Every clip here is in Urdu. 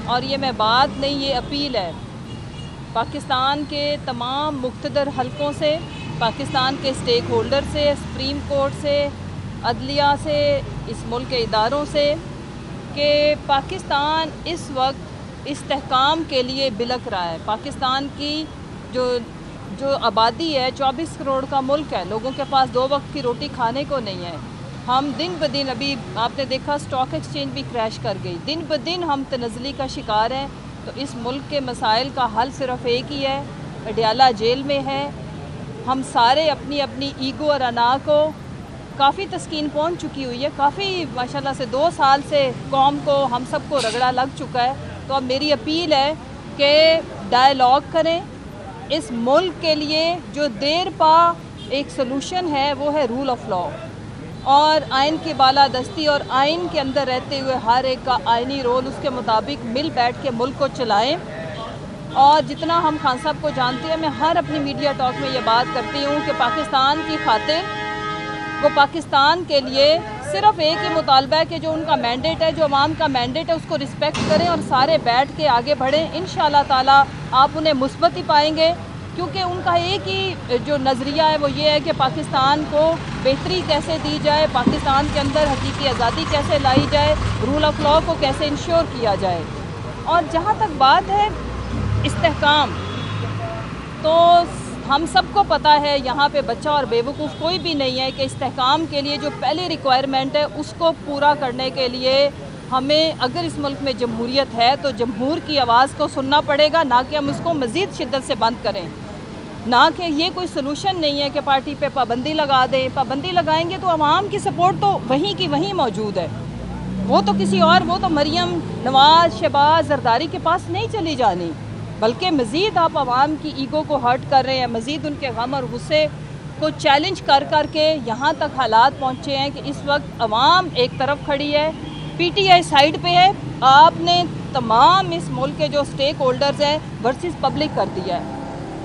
اور یہ میں بات نہیں، یہ اپیل ہے پاکستان کے تمام مقتدر حلقوں سے، پاکستان کے اسٹیک ہولڈر سے، سپریم کورٹ سے، عدلیہ سے، اس ملک کے اداروں سے، کہ پاکستان اس وقت استحکام کے لیے بلک رہا ہے۔ پاکستان کی جو آبادی ہے 24 کروڑ کا ملک ہے، لوگوں کے پاس 2 وقت کی روٹی کھانے کو نہیں ہے۔ ہم دن بدن، ابھی آپ نے دیکھا سٹاک ایکسچینج بھی کریش کر گئی، دن بدن ہم تنزلی کا شکار ہیں۔ تو اس ملک کے مسائل کا حل صرف ایک ہی ہے، اڈیالہ جیل میں ہے۔ ہم سارے اپنی اپنی ایگو اور انا کو کافی تسکین پہنچ چکی ہوئی ہے، کافی ماشاءاللہ سے 2 سال سے قوم کو ہم سب کو رگڑا لگ چکا ہے۔ تو اب میری اپیل ہے کہ ڈائیلاگ کریں اس ملک کے لیے۔ جو دیر پا ایک سلوشن ہے وہ ہے رول آف لا، اور آئین کی بالادستی، اور آئین کے اندر رہتے ہوئے ہر ایک کا آئینی رول، اس کے مطابق مل بیٹھ کے ملک کو چلائیں۔ اور جتنا ہم خان صاحب کو جانتے ہیں، میں ہر اپنی میڈیا ٹاک میں یہ بات کرتی ہوں کہ پاکستان کی خاطر وہ پاکستان کے لیے صرف ایک ہی مطالبہ ہے کہ جو ان کا مینڈیٹ ہے، جو عوام کا مینڈیٹ ہے، اس کو رسپیکٹ کریں اور سارے بیٹھ کے آگے بڑھیں۔ انشاءاللہ تعالیٰ آپ انہیں مثبت ہی پائیں گے، کیونکہ ان کا ایک ہی جو نظریہ ہے وہ یہ ہے کہ پاکستان کو بہتری کیسے دی جائے، پاکستان کے اندر حقیقی آزادی کیسے لائی جائے، رول آف لا کو کیسے انشور کیا جائے۔ اور جہاں تک بات ہے استحکام، تو ہم سب کو پتہ ہے یہاں پہ بچہ اور بیوقوف کوئی بھی نہیں ہے کہ استحکام کے لیے جو پہلی ریکوائرمنٹ ہے اس کو پورا کرنے کے لیے ہمیں، اگر اس ملک میں جمہوریت ہے تو جمہور کی آواز کو سننا پڑے گا، نہ کہ ہم اس کو مزید شدت سے بند کریں۔ نہ کہ یہ کوئی سلوشن نہیں ہے کہ پارٹی پہ پابندی لگا دیں۔ پابندی لگائیں گے تو عوام کی سپورٹ تو وہیں کی وہیں موجود ہے، وہ تو کسی اور، وہ تو مریم نواز، شہباز، زرداری کے پاس نہیں چلی جانی، بلکہ مزید آپ عوام کی ایگو کو ہرٹ کر رہے ہیں، مزید ان کے غم اور غصے کو چیلنج کر کر کے یہاں تک حالات پہنچے ہیں کہ اس وقت عوام ایک طرف کھڑی ہے، پی ٹی آئی سائیڈ پہ ہے۔ آپ نے تمام اس ملک کے جو اسٹیک ہولڈرز ہیں ورسز پبلک کر دیا ہے۔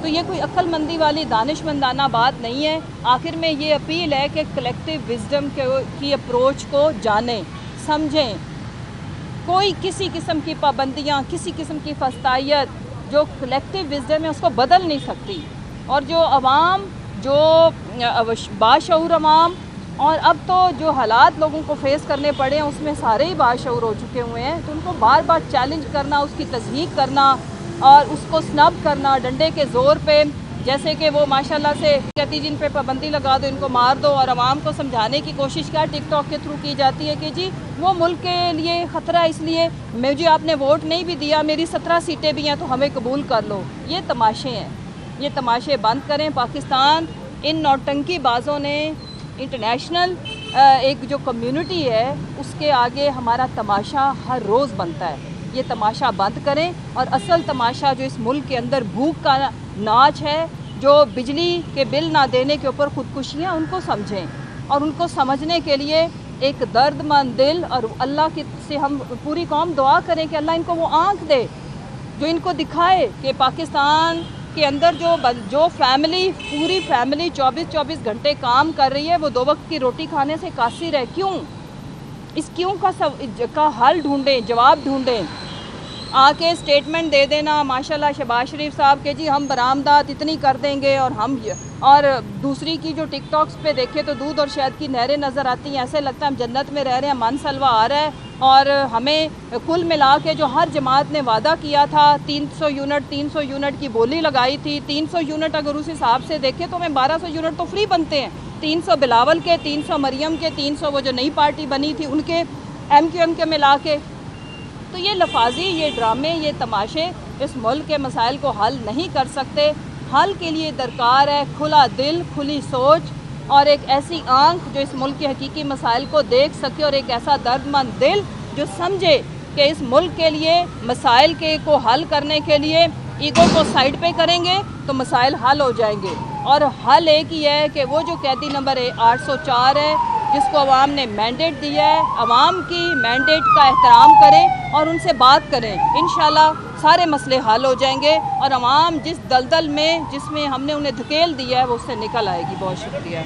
تو یہ کوئی عقل مندی والی دانش مندانہ بات نہیں ہے۔ آخر میں یہ اپیل ہے کہ کلیکٹیو وزڈم کی اپروچ کو جانیں، سمجھیں۔ کوئی کسی قسم کی پابندیاں، کسی قسم کی فسطائیت جو کلیکٹیو وزڈم ہے اس کو بدل نہیں سکتی۔ اور جو عوام، جو باشعور عوام، اور اب تو جو حالات لوگوں کو فیس کرنے پڑے ہیں اس میں سارے ہی باشعور ہو چکے ہوئے ہیں، تو ان کو بار بار چیلنج کرنا، اس کی تصدیق کرنا اور اس کو سنب کرنا ڈنڈے کے زور پہ، جیسے کہ وہ ماشاءاللہ سے کہتی جن پہ پابندی لگا دو، ان کو مار دو، اور عوام کو سمجھانے کی کوشش کیا ٹک ٹاک کے تھرو کی جاتی ہے کہ جی وہ ملک کے لیے خطرہ ہے، اس لیے مجھے آپ نے ووٹ نہیں بھی دیا، میری 17 سیٹیں بھی ہیں تو ہمیں قبول کر لو۔ یہ تماشے ہیں، یہ تماشے بند کریں۔ پاکستان ان نوٹنکی بازوں نے انٹرنیشنل ایک جو کمیونٹی ہے اس کے آگے ہمارا تماشا ہر روز بنتا ہے۔ یہ تماشا بند کریں اور اصل تماشا جو اس ملک کے اندر بھوک کا ناچ ہے، جو بجلی کے بل نہ دینے کے اوپر خودکشیاں، ان کو سمجھیں، اور ان کو سمجھنے کے لیے ایک درد مند دل اور اللہ سے ہم پوری قوم دعا کریں کہ اللہ ان کو وہ آنکھ دے جو ان کو دکھائے کہ پاکستان کے اندر جو فیملی، پوری فیملی 24 گھنٹے کام کر رہی ہے، وہ 2 وقت کی روٹی کھانے سے قاصر ہے۔ کیوں؟ اس کیوں کا حل ڈھونڈیں، جواب ڈھونڈیں۔ آ کے اسٹیٹمنٹ دے دینا ماشاءاللہ شہباز شریف صاحب کے جی ہم برآمدات اتنی کر دیں گے، اور دوسری کی جو ٹک ٹاکس پہ دیکھے تو دودھ اور شہد کی نہریں نظر آتی ہیں، ایسے لگتا ہے ہم جنت میں رہ رہے ہیں، من سلوا آ رہا ہے۔ اور ہمیں کل ملا کے جو ہر جماعت نے وعدہ کیا تھا 300 یونٹ کی بولی لگائی تھی، 300 یونٹ اگر اس حساب سے دیکھیں تو ہمیں 1200 یونٹ تو فری بنتے ہیں، 300 بلاول کے، 300 مریم کے، 300 وہ جو نئی پارٹی بنی تھی ان کے، ایم کیو ایم کے ملا کے۔ تو یہ لفاظی، یہ ڈرامے، یہ تماشے اس ملک کے مسائل کو حل نہیں کر سکتے۔ حل کے لیے درکار ہے کھلا دل، کھلی سوچ، اور ایک ایسی آنکھ جو اس ملک کے حقیقی مسائل کو دیکھ سکے، اور ایک ایسا درد مند دل جو سمجھے کہ اس ملک کے لیے مسائل کو حل کرنے کے لیے ایگو کو سائڈ پہ کریں گے تو مسائل حل ہو جائیں گے۔ اور حل ایک ہی ہے کہ وہ جو قیدی نمبر 804 ہے جس کو عوام نے مینڈیٹ دیا ہے، عوام کی مینڈیٹ کا احترام کریں اور ان سے بات کریں، انشاءاللہ سارے مسئلے حل ہو جائیں گے، اور عوام جس دلدل میں، جس میں ہم نے انہیں دھکیل دیا ہے، وہ اس سے نکل آئے گی۔ بہت شکریہ۔